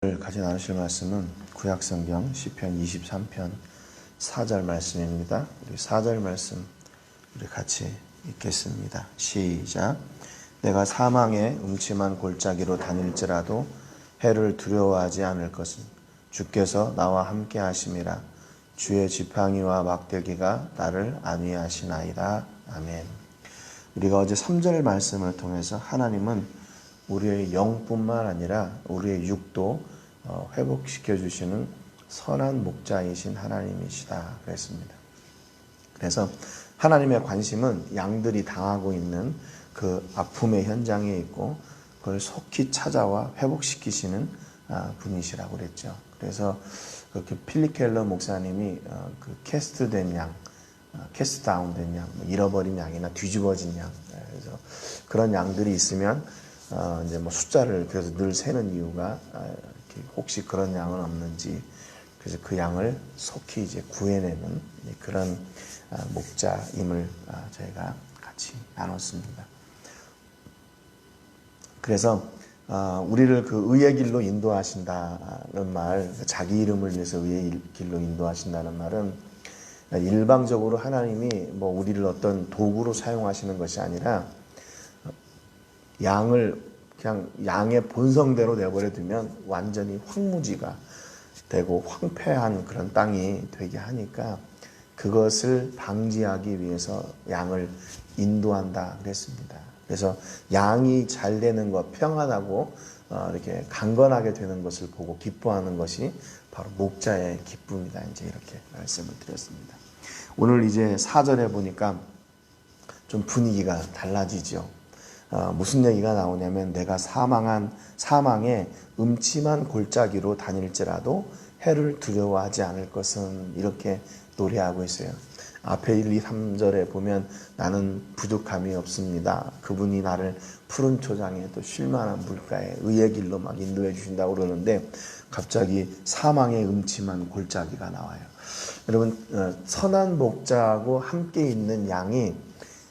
오늘 같이 나누실 말씀은 구약성경 시편 23편 4절 말씀입니다. 우리 4절 말씀 우리 같이 읽겠습니다. 시작. 내가 사망의 음침한 골짜기로 다닐지라도 해를 두려워하지 않을 것은 주께서 나와 함께 하심이라. 주의 지팡이와 막대기가 나를 안위하시나이다. 아멘. 우리가 어제 3절 말씀을 통해서 하나님은 우리의 영뿐만 아니라 우리의 육도 회복시켜 주시는 선한 목자이신 하나님이시다 그랬습니다. 그래서 하나님의 관심은 양들이 당하고 있는 그 아픔의 현장에 있고 그걸 속히 찾아와 회복시키시는 분이시라고 그랬죠. 그래서 그 필립 켈러 목사님이 그 캐스트된 양, 캐스트 다운된 양, 잃어버린 양이나 뒤집어진 양, 그래서 그런 양들이 있으면 이제 뭐 숫자를 그래서 늘 세는 이유가 혹시 그런 양은 없는지, 그래서 그 양을 속히 이제 구해내는 그런 목자임을 저희가 같이 나눴습니다. 그래서 우리를 그 의의 길로 인도하신다는 말, 자기 이름을 위해서 의의 길로 인도하신다는 말은 일방적으로 하나님이 뭐 우리를 어떤 도구로 사용하시는 것이 아니라 양을 그냥 양의 본성대로 내버려 두면 완전히 황무지가 되고 황폐한 그런 땅이 되게 하니까 그것을 방지하기 위해서 양을 인도한다 그랬습니다. 그래서 양이 잘 되는 것, 평안하고 이렇게 강건하게 되는 것을 보고 기뻐하는 것이 바로 목자의 기쁨이다. 이제 이렇게 말씀을 드렸습니다. 오늘 이제 4절에 보니까 좀 분위기가 달라지죠. 무슨 얘기가 나오냐면 내가 사망의 음침한 골짜기로 다닐지라도 해를 두려워하지 않을 것은, 이렇게 노래하고 있어요. 앞에 1, 2, 3절에 보면 나는 부족함이 없습니다. 그분이 나를 푸른 초장에 또 쉴만한 물가에 의의 길로 막 인도해 주신다고 그러는데 갑자기 사망의 음침한 골짜기가 나와요. 여러분, 선한 목자하고 함께 있는 양이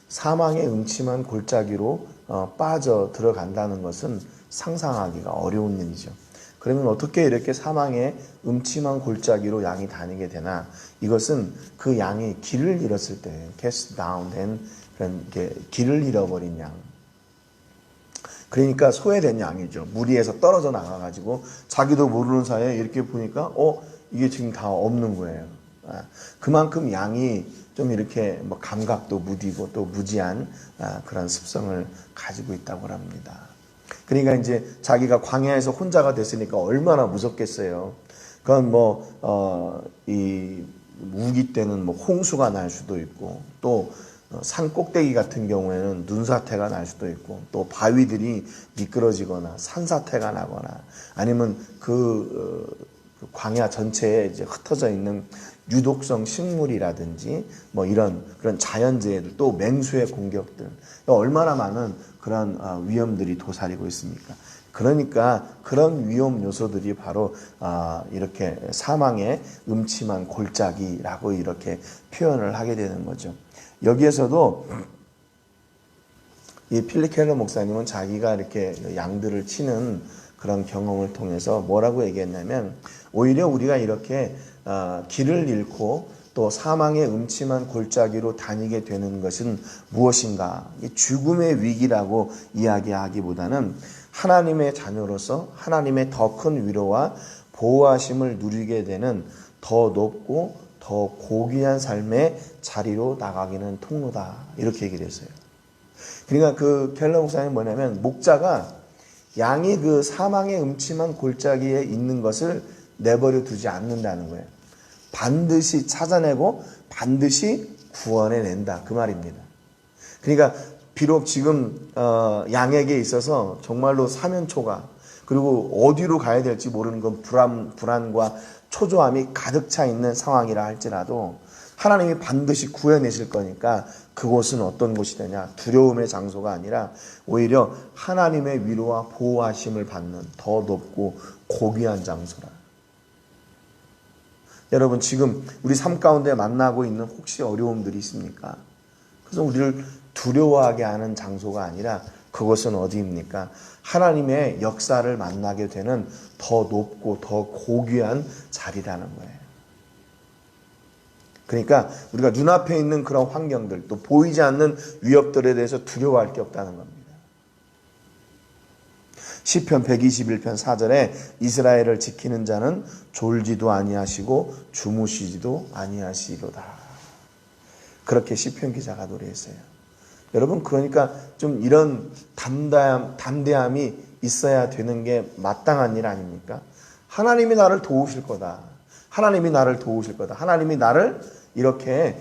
사망의 음침한 골짜기로 빠져 들어간다는 것은 상상하기가 어려운 일이죠. 그러면 어떻게 이렇게 사망의 음침한 골짜기로 양이 다니게 되나? 이것은 그 양이 길을 잃었을 때, cast down 된 그런 길을 잃어버린 양. 그러니까 소외된 양이죠. 무리에서 떨어져 나가가지고 자기도 모르는 사이에 이렇게 보니까 이게 지금 다 없는 거예요. 그만큼 양이 좀 이렇게 뭐 감각도 무디고 또 무지한 그런 습성을 가지고 있다고 합니다. 그러니까 이제 자기가 광야에서 혼자가 됐으니까 얼마나 무섭겠어요. 그건 이 우기 때는 뭐 홍수가 날 수도 있고, 또 산 꼭대기 같은 경우에는 눈사태가 날 수도 있고, 또 바위들이 미끄러지거나 산사태가 나거나, 아니면 그 광야 전체에 이제 흩어져 있는 유독성 식물이라든지 뭐 이런 그런 자연재해들, 또 맹수의 공격들, 얼마나 많은 그런 위험들이 도사리고 있습니까? 그러니까 그런 위험 요소들이 바로 이렇게 사망의 음침한 골짜기라고 이렇게 표현을 하게 되는 거죠. 여기에서도 이 필립 켈러 목사님은 자기가 이렇게 양들을 치는 그런 경험을 통해서 뭐라고 얘기했냐면, 오히려 우리가 이렇게 길을 잃고 또 사망의 음침한 골짜기로 다니게 되는 것은 무엇인가? 죽음의 위기라고 이야기하기보다는 하나님의 자녀로서 하나님의 더 큰 위로와 보호하심을 누리게 되는 더 높고 더 고귀한 삶의 자리로 나가기는 통로다. 이렇게 얘기를 했어요. 그러니까 그 켈러 목사님은 뭐냐면, 목자가 양이 그 사망의 음침한 골짜기에 있는 것을 내버려 두지 않는다는 거예요. 반드시 찾아내고 반드시 구원해낸다, 그 말입니다. 그러니까 비록 지금 양에게 있어서 정말로 사면초가, 그리고 어디로 가야 될지 모르는 건 불안과 초조함이 가득 차 있는 상황이라 할지라도 하나님이 반드시 구해내실 거니까 그곳은 어떤 곳이 되냐? 두려움의 장소가 아니라 오히려 하나님의 위로와 보호하심을 받는 더 높고 고귀한 장소라. 여러분, 지금 우리 삶 가운데 만나고 있는 혹시 어려움들이 있습니까? 그래서 우리를 두려워하게 하는 장소가 아니라 그곳은 어디입니까? 하나님의 역사를 만나게 되는 더 높고 더 고귀한 자리라는 거예요. 그러니까 우리가 눈앞에 있는 그런 환경들, 또 보이지 않는 위협들에 대해서 두려워할 게 없다는 겁니다. 시편 121편 4절에 이스라엘을 지키는 자는 졸지도 아니하시고 주무시지도 아니하시리로다. 그렇게 시편 기자가 노래했어요. 여러분, 그러니까 좀 이런 담대함이 있어야 되는 게 마땅한 일 아닙니까? 하나님이 나를 도우실 거다. 하나님이 나를 도우실 거다. 하나님이 나를 이렇게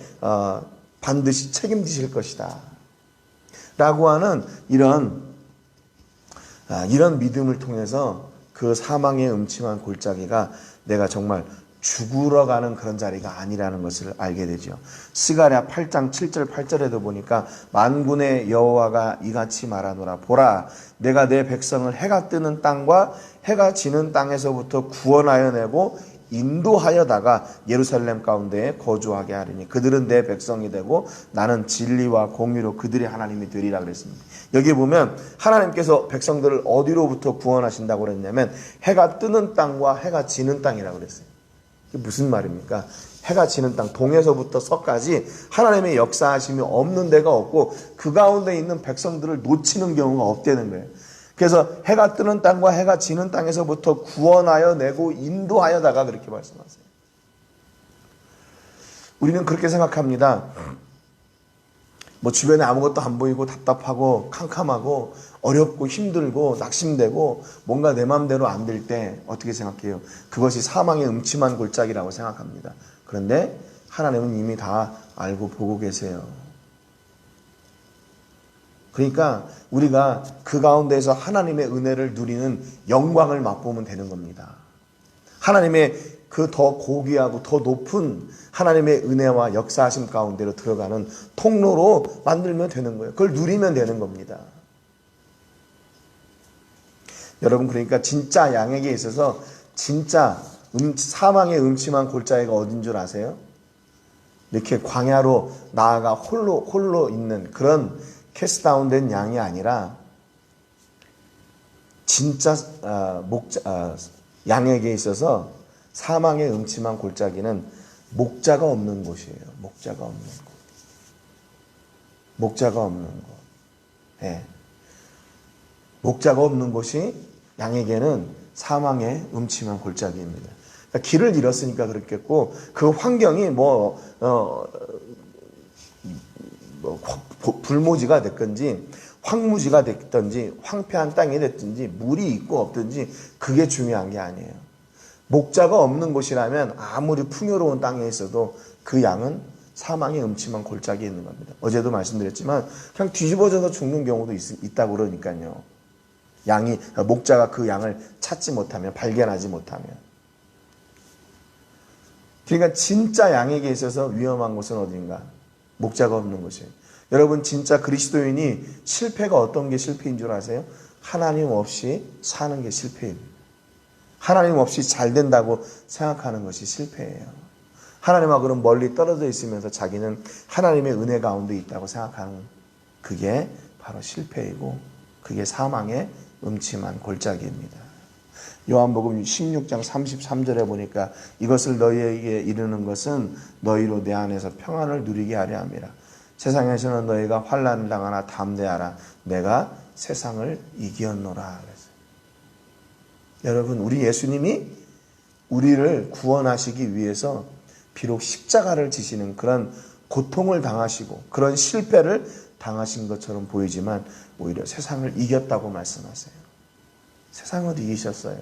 반드시 책임지실 것이다. 라고 하는 이런 믿음을 통해서 그 사망의 음침한 골짜기가 내가 정말 죽으러 가는 그런 자리가 아니라는 것을 알게 되죠. 스가랴 8장 7절 8절에도 보니까 만군의 여호와가 이같이 말하노라. 보라, 내가 내 백성을 해가 뜨는 땅과 해가 지는 땅에서부터 구원하여 내고 인도하여다가 예루살렘 가운데에 거주하게 하리니 그들은 내 백성이 되고 나는 진리와 공의로 그들의 하나님이 되리라 그랬습니다. 여기 보면 하나님께서 백성들을 어디로부터 구원하신다고 그랬냐면 해가 뜨는 땅과 해가 지는 땅이라고 그랬어요. 이게 무슨 말입니까? 해가 지는 땅, 동에서부터 서까지 하나님의 역사하심이 없는 데가 없고 그 가운데 있는 백성들을 놓치는 경우가 없다는 거예요. 그래서 해가 뜨는 땅과 해가 지는 땅에서부터 구원하여 내고 인도하여다가 그렇게 말씀하세요. 우리는 그렇게 생각합니다. 뭐 주변에 아무것도 안 보이고 답답하고 캄캄하고 어렵고 힘들고 낙심되고 뭔가 내 마음대로 안 될 때 어떻게 생각해요? 그것이 사망의 음침한 골짜기라고 생각합니다. 그런데 하나님은 이미 다 알고 보고 계세요. 그러니까 우리가 그 가운데에서 하나님의 은혜를 누리는 영광을 맛보면 되는 겁니다. 하나님의 그 더 고귀하고 더 높은 하나님의 은혜와 역사하심 가운데로 들어가는 통로로 만들면 되는 거예요. 그걸 누리면 되는 겁니다. 여러분, 그러니까 진짜 양에게 있어서 진짜 사망의 음침한 골짜기가 어딘 줄 아세요? 이렇게 광야로 나아가 홀로 있는 그런 캐스트다운된 양이 아니라 진짜 양에게 있어서 사망의 음침한 골짜기는 목자가 없는 곳이에요. 목자가 없는 곳. 목자가 없는 곳. 네. 목자가 없는 곳이 양에게는 사망의 음침한 골짜기입니다. 그러니까 길을 잃었으니까 그렇겠고 그 환경이 불모지가 됐든지 황무지가 됐든지 황폐한 땅이 됐든지 물이 있고 없든지 그게 중요한 게 아니에요. 목자가 없는 곳이라면 아무리 풍요로운 땅에 있어도 그 양은 사망의 음침한 골짜기에 있는 겁니다. 어제도 말씀드렸지만 그냥 뒤집어져서 죽는 경우도 있다고 그러니까요. 목자가 그 양을 찾지 못하면, 발견하지 못하면. 그러니까 진짜 양에게 있어서 위험한 곳은 어딘가? 목자가 없는 곳이에요. 여러분, 진짜 그리스도인이 실패가 어떤 게 실패인 줄 아세요? 하나님 없이 사는 게 실패입니다. 하나님 없이 잘 된다고 생각하는 것이 실패예요. 하나님하고는 멀리 떨어져 있으면서 자기는 하나님의 은혜 가운데 있다고 생각하는 그게 바로 실패이고 그게 사망의 음침한 골짜기입니다. 요한복음 16장 33절에 보니까 이것을 너희에게 이르는 것은 너희로 내 안에서 평안을 누리게 하려 함이라. 세상에서는 너희가 환난을 당하나 담대하라. 내가 세상을 이기었노라. 여러분, 우리 예수님이 우리를 구원하시기 위해서 비록 십자가를 지시는 그런 고통을 당하시고 그런 실패를 당하신 것처럼 보이지만 오히려 세상을 이겼다고 말씀하세요. 세상을 이기셨어요.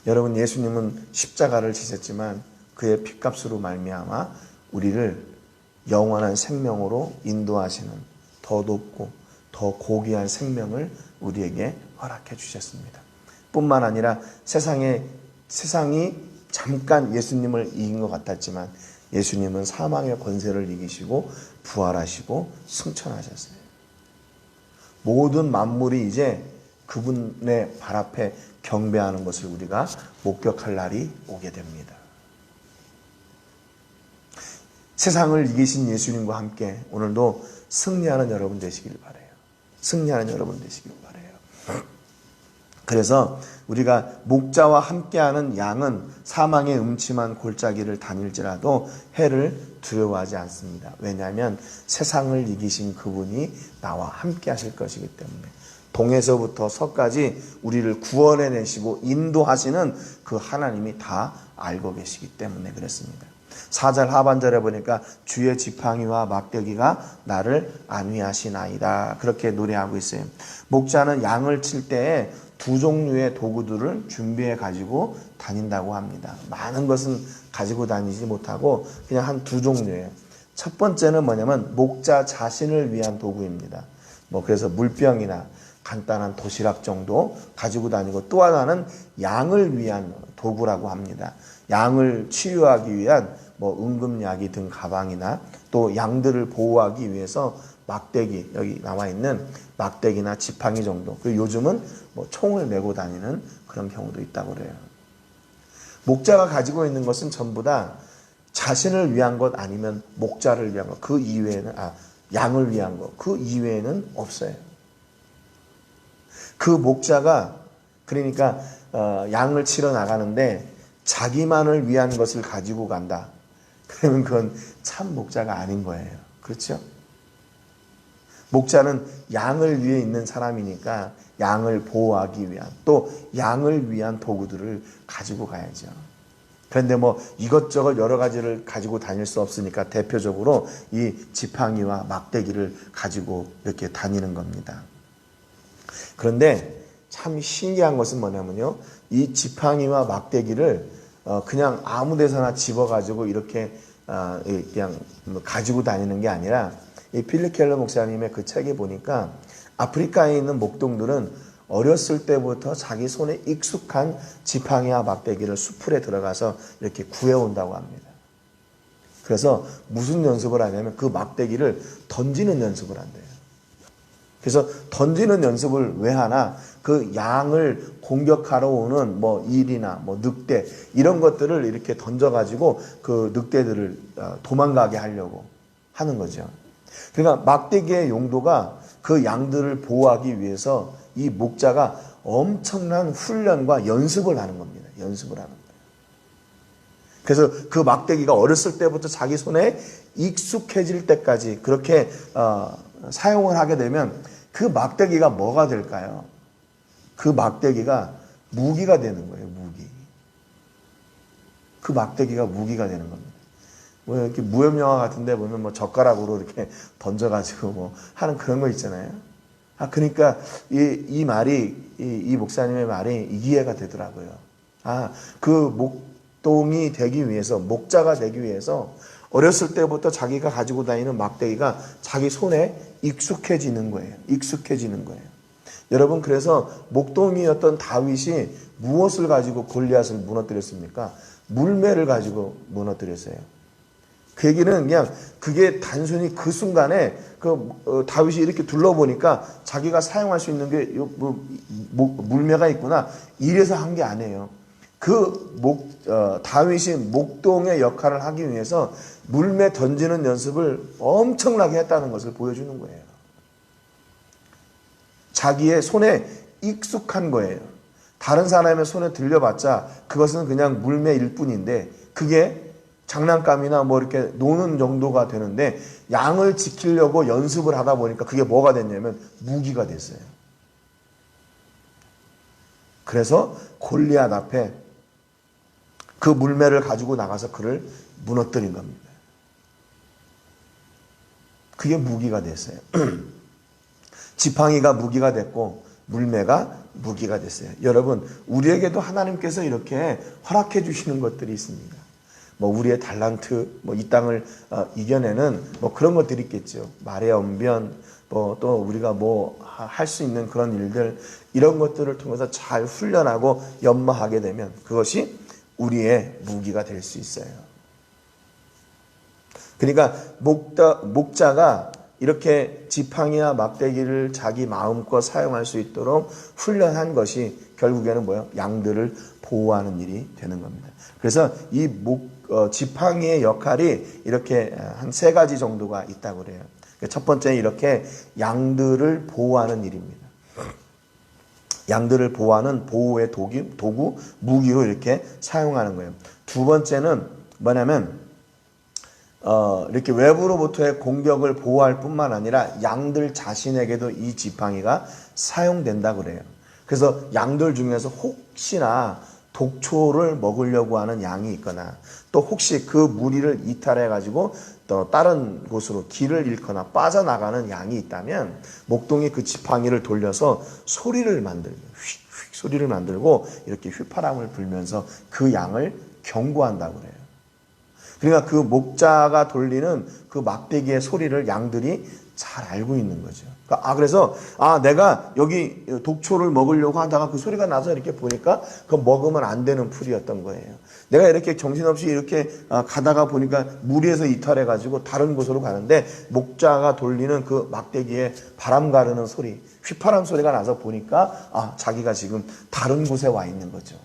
여러분, 예수님은 십자가를 지셨지만 그의 핏값으로 말미암아 우리를 영원한 생명으로 인도하시는 더 높고 더 고귀한 생명을 우리에게 허락해 주셨습니다. 뿐만 아니라 세상이 잠깐 예수님을 이긴 것 같았지만 예수님은 사망의 권세를 이기시고 부활하시고 승천하셨어요. 모든 만물이 이제 그분의 발 앞에 경배하는 것을 우리가 목격할 날이 오게 됩니다. 세상을 이기신 예수님과 함께 오늘도 승리하는 여러분 되시길 바라요. 승리하는 여러분 되시길 바라요. 그래서 우리가 목자와 함께하는 양은 사망의 음침한 골짜기를 다닐지라도 해를 두려워하지 않습니다. 왜냐하면 세상을 이기신 그분이 나와 함께 하실 것이기 때문에, 동에서부터 서까지 우리를 구원해내시고 인도하시는 그 하나님이 다 알고 계시기 때문에 그렇습니다. 4절 하반절에 보니까 주의 지팡이와 막대기가 나를 안위하시나이다, 그렇게 노래하고 있어요. 목자는 양을 칠 때에 두 종류의 도구들을 준비해 가지고 다닌다고 합니다. 많은 것은 가지고 다니지 못하고 그냥 한 두 종류예요. 첫 번째는 뭐냐면 목자 자신을 위한 도구입니다. 그래서 물병이나 간단한 도시락 정도 가지고 다니고, 또 하나는 양을 위한 도구라고 합니다. 양을 치유하기 위한 응급약이 든 가방이나 또 양들을 보호하기 위해서 막대기, 여기 나와 있는 막대기나 지팡이 정도, 그리고 요즘은 총을 메고 다니는 그런 경우도 있다고 그래요. 목자가 가지고 있는 것은 전부 다 자신을 위한 것 아니면 목자를 위한 것, 그 이외에는 양을 위한 것, 그 이외에는 없어요. 그 목자가 그러니까 양을 치러 나가는데 자기만을 위한 것을 가지고 간다, 그러면 그건 참 목자가 아닌 거예요. 그렇죠? 목자는 양을 위해 있는 사람이니까 양을 보호하기 위한, 또 양을 위한 도구들을 가지고 가야죠. 그런데 이것저것 여러 가지를 가지고 다닐 수 없으니까 대표적으로 이 지팡이와 막대기를 가지고 이렇게 다니는 겁니다. 그런데 참 신기한 것은 뭐냐면요, 이 지팡이와 막대기를 그냥 아무 데서나 집어가지고 이렇게 그냥 가지고 다니는 게 아니라, 이 필립 켈러 목사님의 그 책에 보니까 아프리카에 있는 목동들은 어렸을 때부터 자기 손에 익숙한 지팡이와 막대기를 수풀에 들어가서 이렇게 구해온다고 합니다. 그래서 무슨 연습을 하냐면 그 막대기를 던지는 연습을 한대요. 그래서 던지는 연습을 왜 하나? 그 양을 공격하러 오는 일이나 늑대, 이런 것들을 이렇게 던져가지고 그 늑대들을 도망가게 하려고 하는 거죠. 그러니까 막대기의 용도가 그 양들을 보호하기 위해서 이 목자가 엄청난 훈련과 연습을 하는 겁니다. 연습을 하는 거예요. 그래서 그 막대기가 어렸을 때부터 자기 손에 익숙해질 때까지 그렇게 사용을 하게 되면 그 막대기가 뭐가 될까요? 그 막대기가 무기가 되는 거예요. 무기. 그 막대기가 무기가 되는 겁니다. 이렇게 무협 영화 같은데 보면 젓가락으로 이렇게 던져가지고 하는 그런 거 있잖아요. 그러니까 이 말이, 이 목사님의 말이 이해가 되더라고요. 그 목동이 되기 위해서, 목자가 되기 위해서 어렸을 때부터 자기가 가지고 다니는 막대기가 자기 손에 익숙해지는 거예요. 익숙해지는 거예요. 여러분, 그래서 목동이었던 다윗이 무엇을 가지고 골리앗을 무너뜨렸습니까? 물매를 가지고 무너뜨렸어요. 그 얘기는 그냥 그게 단순히 그 순간에 다윗이 이렇게 둘러보니까 자기가 사용할 수 있는 게 물매가 있구나, 이래서 한 게 아니에요. 다윗이 목동의 역할을 하기 위해서 물매 던지는 연습을 엄청나게 했다는 것을 보여주는 거예요. 자기의 손에 익숙한 거예요. 다른 사람의 손에 들려봤자 그것은 그냥 물매일 뿐인데, 그게 장난감이나 이렇게 노는 정도가 되는데, 양을 지키려고 연습을 하다 보니까 그게 뭐가 됐냐면 무기가 됐어요. 그래서 골리앗 앞에 그 물매를 가지고 나가서 그를 무너뜨린 겁니다. 그게 무기가 됐어요. 지팡이가 무기가 됐고 물매가 무기가 됐어요. 여러분, 우리에게도 하나님께서 이렇게 허락해 주시는 것들이 있습니다. 우리의 달란트, 이 땅을 이겨내는 그런 것들이 있겠죠. 말의 언변, 또 우리가 할 수 있는 그런 일들, 이런 것들을 통해서 잘 훈련하고 연마하게 되면 그것이 우리의 무기가 될 수 있어요. 그러니까 목자가 이렇게 지팡이와 막대기를 자기 마음껏 사용할 수 있도록 훈련한 것이 결국에는 양들을 보호하는 일이 되는 겁니다. 그래서 이 지팡이의 역할이 이렇게 한 3가지 정도가 있다고 그래요. 첫 번째는 이렇게 양들을 보호하는 일입니다. 양들을 보호하는 보호의 도구, 무기로 이렇게 사용하는 거예요. 두 번째는 뭐냐면 이렇게 외부로부터의 공격을 보호할 뿐만 아니라 양들 자신에게도 이 지팡이가 사용된다고 그래요. 그래서 양들 중에서 혹시나 독초를 먹으려고 하는 양이 있거나 또 혹시 그 무리를 이탈해 가지고 또 다른 곳으로 길을 잃거나 빠져나가는 양이 있다면 목동이 그 지팡이를 돌려서 소리를 만들고 휙휙 소리를 만들고 이렇게 휘파람을 불면서 그 양을 경고한다고 그래요. 그러니까 그 목자가 돌리는 그 막대기의 소리를 양들이 잘 알고 있는 거죠. 그래서 내가 여기 독초를 먹으려고 하다가 그 소리가 나서 이렇게 보니까 그 먹으면 안 되는 풀이었던 거예요. 내가 이렇게 정신없이 이렇게 가다가 보니까 무리에서 이탈해 가지고 다른 곳으로 가는데 목자가 돌리는 그 막대기에 바람 가르는 소리, 휘파람 소리가 나서 보니까 자기가 지금 다른 곳에 와 있는 거죠.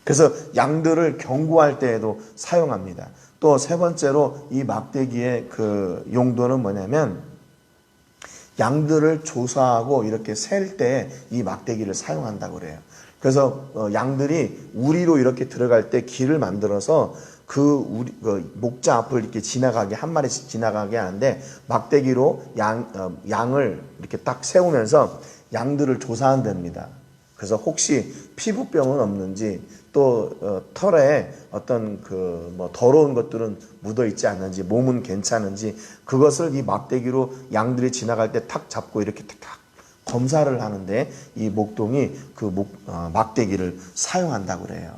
그래서 양들을 경고할 때에도 사용합니다. 또 세 번째로 이 막대기의 그 용도는 뭐냐면 양들을 조사하고 이렇게 셀 때 이 막대기를 사용한다고 그래요. 그래서 양들이 우리로 이렇게 들어갈 때 길을 만들어서 그 목자 앞을 이렇게 지나가게 한 마리씩 지나가게 하는데 막대기로 양을 이렇게 딱 세우면서 양들을 조사한답니다. 그래서 혹시 피부병은 없는지 또 털에 어떤 더러운 것들은 묻어 있지 않는지 몸은 괜찮은지 그것을 이 막대기로 양들이 지나갈 때 탁 잡고 이렇게 탁 검사를 하는데 이 목동이 막대기를 사용한다고 그래요.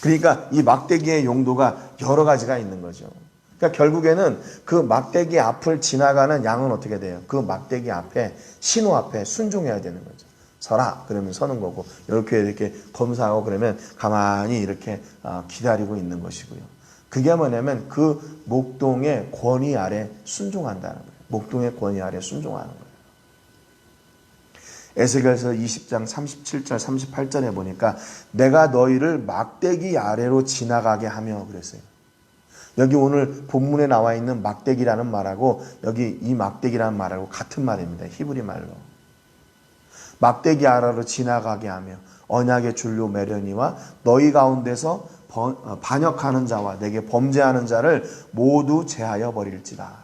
그러니까 이 막대기의 용도가 여러 가지가 있는 거죠. 그러니까 결국에는 그 막대기 앞을 지나가는 양은 어떻게 돼요? 그 막대기 앞에 신호 앞에 순종해야 되는 거죠. 서라 그러면 서는 거고 이렇게 검사하고 그러면 가만히 이렇게 기다리고 있는 것이고요. 그게 뭐냐면 그 목동의 권위 아래 순종한다는 거예요. 목동의 권위 아래 순종하는 거예요. 에스겔서 20장 37절 38절에 보니까 내가 너희를 막대기 아래로 지나가게 하며 그랬어요. 여기 오늘 본문에 나와 있는 막대기라는 말하고 여기 이 막대기라는 말하고 같은 말입니다. 히브리 말로. 막대기 아래로 지나가게 하며 언약의 줄로 매려니와 너희 가운데서 반역하는 자와 내게 범죄하는 자를 모두 제하여 버릴지라.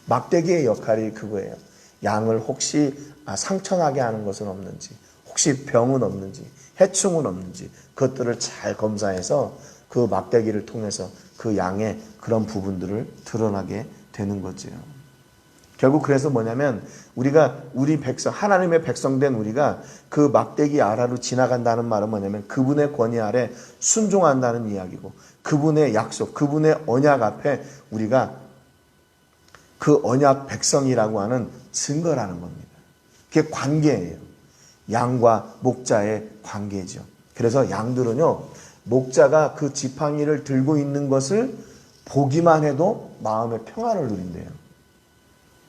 막대기의 역할이 그거예요. 양을 혹시 상처나게 하는 것은 없는지, 혹시 병은 없는지, 해충은 없는지 그것들을 잘 검사해서 그 막대기를 통해서 그 양의 그런 부분들을 드러나게 되는 거죠. 결국 그래서 뭐냐면 우리 백성, 하나님의 백성된 우리가 그 막대기 아래로 지나간다는 말은 뭐냐면 그분의 권위 아래 순종한다는 이야기고 그분의 약속, 그분의 언약 앞에 우리가 그 언약 백성이라고 하는 증거라는 겁니다. 그게 관계예요. 양과 목자의 관계죠. 그래서 양들은요, 목자가 그 지팡이를 들고 있는 것을 보기만 해도 마음의 평안을 누린대요.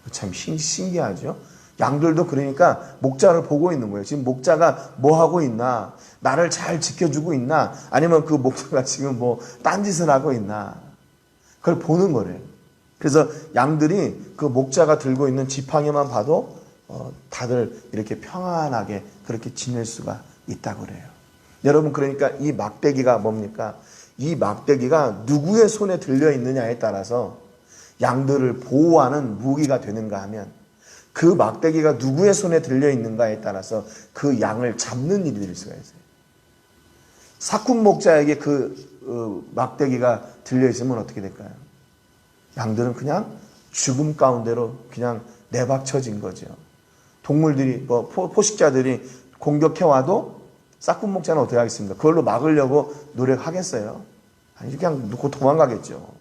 참 신기하죠. 양들도 그러니까 목자를 보고 있는 거예요. 지금 목자가 뭐 하고 있나? 나를 잘 지켜주고 있나? 아니면 그 목자가 지금 딴짓을 하고 있나? 그걸 보는 거래요. 그래서 양들이 그 목자가 들고 있는 지팡이만 봐도 다들 이렇게 평안하게 그렇게 지낼 수가 있다고 그래요. 여러분 그러니까 이 막대기가 뭡니까? 이 막대기가 누구의 손에 들려 있느냐에 따라서 양들을 보호하는 무기가 되는가 하면 그 막대기가 누구의 손에 들려 있는가에 따라서 그 양을 잡는 일이 될 수가 있어요. 사꾼 목자에게 그 막대기가 들려 있으면 어떻게 될까요? 양들은 그냥 죽음 가운데로 그냥 내박쳐진 거죠. 동물들이 포식자들이 공격해와도 싹군 목자는 어떻게 하겠습니까? 그걸로 막으려고 노력하겠어요? 아니 그냥 놓고 도망가겠죠.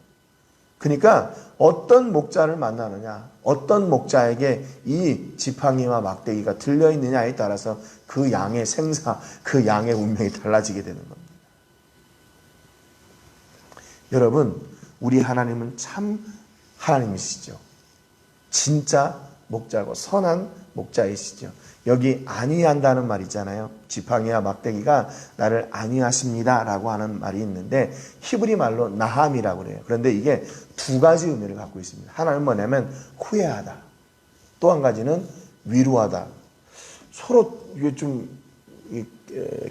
그러니까 어떤 목자를 만나느냐, 어떤 목자에게 이 지팡이와 막대기가 들려있느냐에 따라서 그 양의 생사, 그 양의 운명이 달라지게 되는 겁니다. 여러분, 우리 하나님은 참 하나님이시죠. 진짜 목자고 선한 목자이시죠. 여기 안위한다는 말 있잖아요. 지팡이와 막대기가 나를 안위하십니다 라고 하는 말이 있는데 히브리 말로 나함이라고 그래요. 그런데 이게 두 가지 의미를 갖고 있습니다. 하나는 뭐냐면 후회하다. 또 한 가지는 위로하다. 서로 이게 좀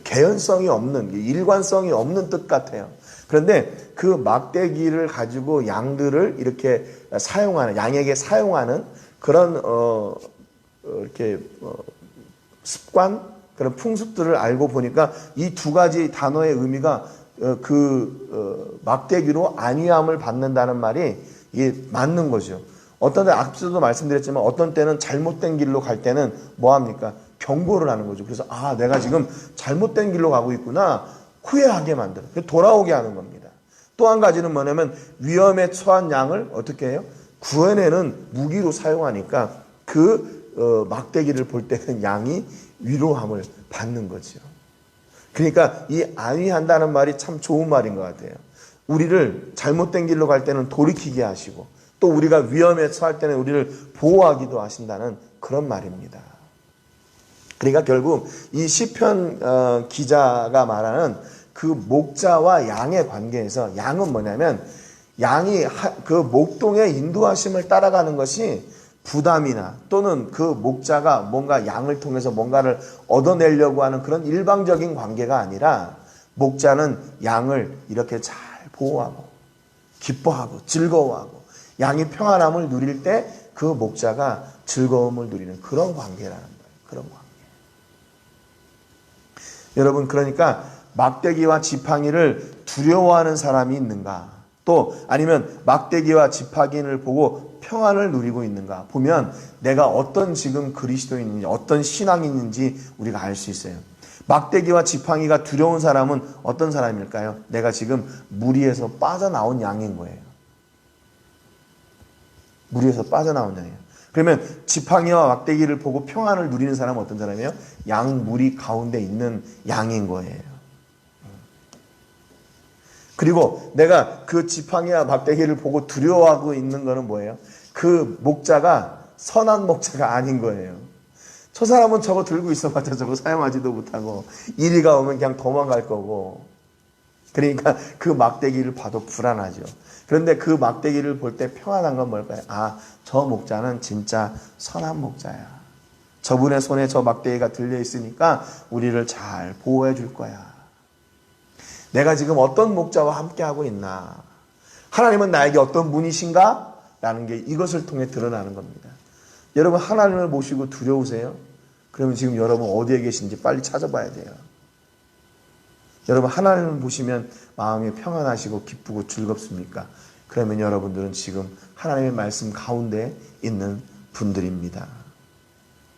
개연성이 없는, 일관성이 없는 뜻 같아요. 그런데 그 막대기를 가지고 양들을 이렇게 사용하는, 양에게 사용하는 그런 이렇게 습관, 그런 풍습들을 알고 보니까 이 두 가지 단어의 의미가 막대기로 안위함을 받는다는 말이 이게 맞는 거죠. 어떤 때 앞서도 말씀드렸지만 어떤 때는 잘못된 길로 갈 때는 뭐 합니까? 경고를 하는 거죠. 그래서 내가 지금 잘못된 길로 가고 있구나. 후회하게 만들어. 돌아오게 하는 겁니다. 또 한 가지는 뭐냐면 위험에 처한 양을 어떻게 해요? 구해내는 무기로 사용하니까 막대기를 볼 때는 양이 위로함을 받는 거죠. 그러니까 이 안위한다는 말이 참 좋은 말인 것 같아요. 우리를 잘못된 길로 갈 때는 돌이키게 하시고 또 우리가 위험에 처할 때는 우리를 보호하기도 하신다는 그런 말입니다. 그러니까 결국 이 시편 기자가 말하는 그 목자와 양의 관계에서 양은 뭐냐면 양이 그 목동의 인도하심을 따라가는 것이 부담이나 또는 그 목자가 뭔가 양을 통해서 뭔가를 얻어내려고 하는 그런 일방적인 관계가 아니라 목자는 양을 이렇게 잘 보호하고 기뻐하고 즐거워하고 양이 평안함을 누릴 때 그 목자가 즐거움을 누리는 그런 관계라는 거예요. 그런 관계. 여러분, 그러니까 막대기와 지팡이를 두려워하는 사람이 있는가? 또 아니면 막대기와 지팡이를 보고 평안을 누리고 있는가? 보면 내가 어떤 지금 그리스도인인지 어떤 신앙이 있는지 우리가 알 수 있어요. 막대기와 지팡이가 두려운 사람은 어떤 사람일까요? 내가 지금 무리에서 빠져나온 양인 거예요. 무리에서 빠져나온 양이에요. 그러면 지팡이와 막대기를 보고 평안을 누리는 사람은 어떤 사람이에요? 양 무리 가운데 있는 양인 거예요. 그리고 내가 그 지팡이와 막대기를 보고 두려워하고 있는 거는 뭐예요? 그 목자가 선한 목자가 아닌 거예요. 저 사람은 저거 들고 있어봤자 저거 사용하지도 못하고 이리가 오면 그냥 도망갈 거고, 그러니까 그 막대기를 봐도 불안하죠. 그런데 그 막대기를 볼 때 평안한 건 뭘까요? 저 목자는 진짜 선한 목자야. 저분의 손에 저 막대기가 들려 있으니까 우리를 잘 보호해 줄 거야. 내가 지금 어떤 목자와 함께하고 있나? 하나님은 나에게 어떤 분이신가? 라는 게 이것을 통해 드러나는 겁니다. 여러분, 하나님을 모시고 두려우세요? 그러면 지금 여러분 어디에 계신지 빨리 찾아봐야 돼요. 여러분, 하나님을 보시면 마음이 평안하시고 기쁘고 즐겁습니까? 그러면 여러분들은 지금 하나님의 말씀 가운데 있는 분들입니다.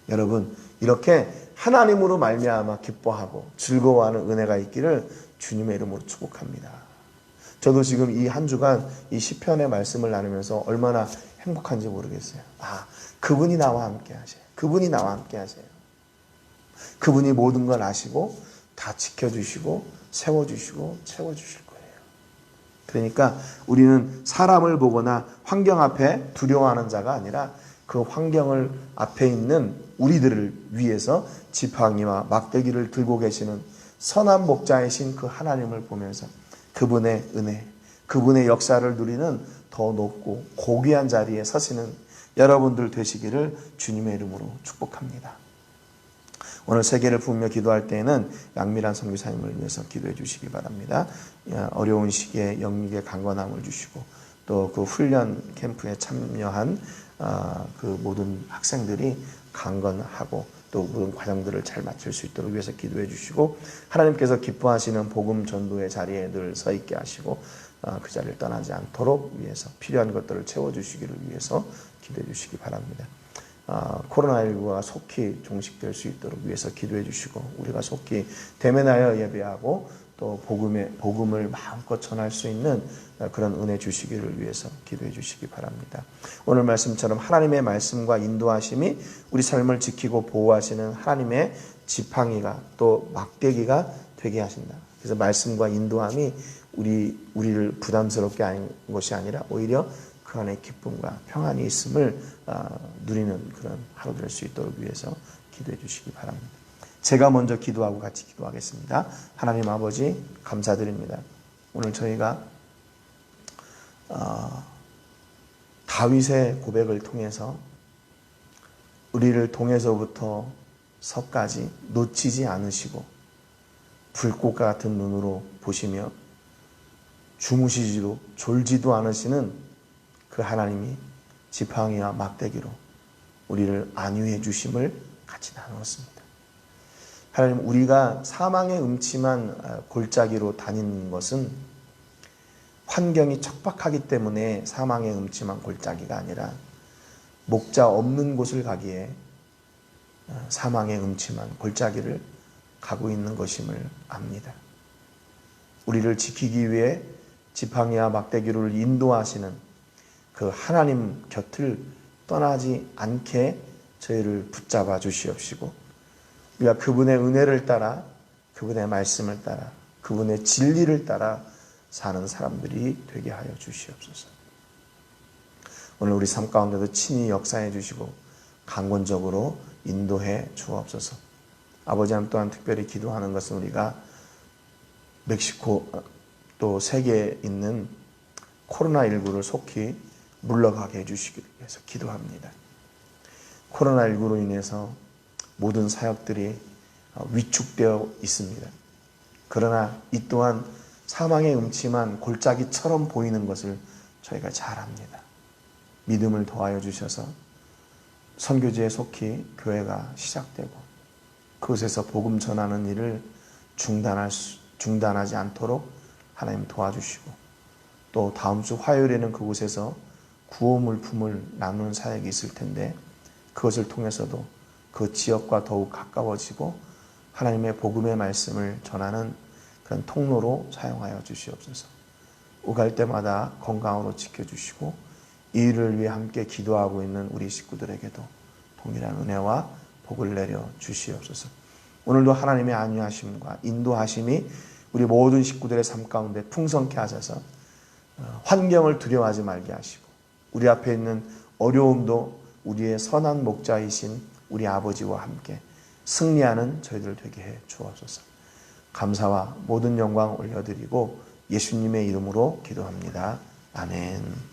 여러분, 이렇게 하나님으로 말미암아 기뻐하고 즐거워하는 은혜가 있기를 주님의 이름으로 축복합니다. 저도 지금 이 한 주간 이 시편의 말씀을 나누면서 얼마나 행복한지 모르겠어요. 그분이 나와 함께 하세요. 그분이 나와 함께 하세요. 그분이 모든 걸 아시고 다 지켜주시고 세워주시고 채워주실 거예요. 그러니까 우리는 사람을 보거나 환경 앞에 두려워하는 자가 아니라 그 환경을 앞에 있는 우리들을 위해서 지팡이와 막대기를 들고 계시는 선한 목자이신 그 하나님을 보면서 그분의 은혜, 그분의 역사를 누리는 더 높고 고귀한 자리에 서시는 여러분들 되시기를 주님의 이름으로 축복합니다. 오늘 세계를 부으며 기도할 때에는 양미란 선교사님을 위해서 기도해 주시기 바랍니다. 어려운 시기에 영육의 강건함을 주시고 또 그 훈련 캠프에 참여한 그 모든 학생들이 강건하고 또 모든 과정들을 잘 마칠 수 있도록 위해서 기도해 주시고, 하나님께서 기뻐하시는 복음 전도의 자리에 늘 서 있게 하시고 그 자리를 떠나지 않도록 위해서 필요한 것들을 채워주시기를 위해서 기도해 주시기 바랍니다. 코로나19가 속히 종식될 수 있도록 위해서 기도해 주시고, 우리가 속히 대면하여 예배하고 또 복음을 마음껏 전할 수 있는 그런 은혜 주시기를 위해서 기도해 주시기 바랍니다. 오늘 말씀처럼 하나님의 말씀과 인도하심이 우리 삶을 지키고 보호하시는 하나님의 지팡이가 또 막대기가 되게 하신다. 그래서 말씀과 인도함이 우리를 부담스럽게 하는 것이 아니라 오히려 그 안에 기쁨과 평안이 있음을 누리는 그런 하루 될 수 있도록 위해서 기도해 주시기 바랍니다. 제가 먼저 기도하고 같이 기도하겠습니다. 하나님 아버지 감사드립니다. 오늘 저희가 다윗의 고백을 통해서 우리를 동에서부터 서까지 놓치지 않으시고 불꽃과 같은 눈으로 보시며 주무시지도 졸지도 않으시는 그 하나님이 지팡이와 막대기로 우리를 안위해 주심을 같이 나누었습니다. 하나님, 우리가 사망의 음침한 골짜기로 다니는 것은 환경이 척박하기 때문에 사망의 음침한 골짜기가 아니라 목자 없는 곳을 가기에 사망의 음침한 골짜기를 가고 있는 것임을 압니다. 우리를 지키기 위해 지팡이와 막대기를 인도하시는 그 하나님 곁을 떠나지 않게 저희를 붙잡아 주시옵시고, 우리가 그분의 은혜를 따라, 그분의 말씀을 따라, 그분의 진리를 따라 사는 사람들이 되게 하여 주시옵소서. 오늘 우리 삶 가운데도 친히 역사해 주시고 강권적으로 인도해 주옵소서. 아버지 하나님, 또한 특별히 기도하는 것은 우리가 멕시코 또 세계에 있는 코로나19를 속히 물러가게 해주시기 위해서 기도합니다. 코로나19로 인해서 모든 사역들이 위축되어 있습니다. 그러나 이 또한 사망의 음침한 골짜기처럼 보이는 것을 저희가 잘 압니다. 믿음을 더하여 주셔서 선교지에 속히 교회가 시작되고 그곳에서 복음 전하는 일을 중단하지 않도록 하나님 도와주시고, 또 다음 주 화요일에는 그곳에서 구호 물품을 나누는 사역이 있을 텐데 그것을 통해서도 그 지역과 더욱 가까워지고 하나님의 복음의 말씀을 전하는 그런 통로로 사용하여 주시옵소서. 오갈 때마다 건강으로 지켜주시고 이 일을 위해 함께 기도하고 있는 우리 식구들에게도 동일한 은혜와 복을 내려 주시옵소서. 오늘도 하나님의 안위하심과 인도하심이 우리 모든 식구들의 삶 가운데 풍성케 하셔서 환경을 두려워하지 말게 하시고, 우리 앞에 있는 어려움도 우리의 선한 목자이신 우리 아버지와 함께 승리하는 저희들 되게 해 주옵소서. 감사와 모든 영광 올려드리고 예수님의 이름으로 기도합니다. 아멘.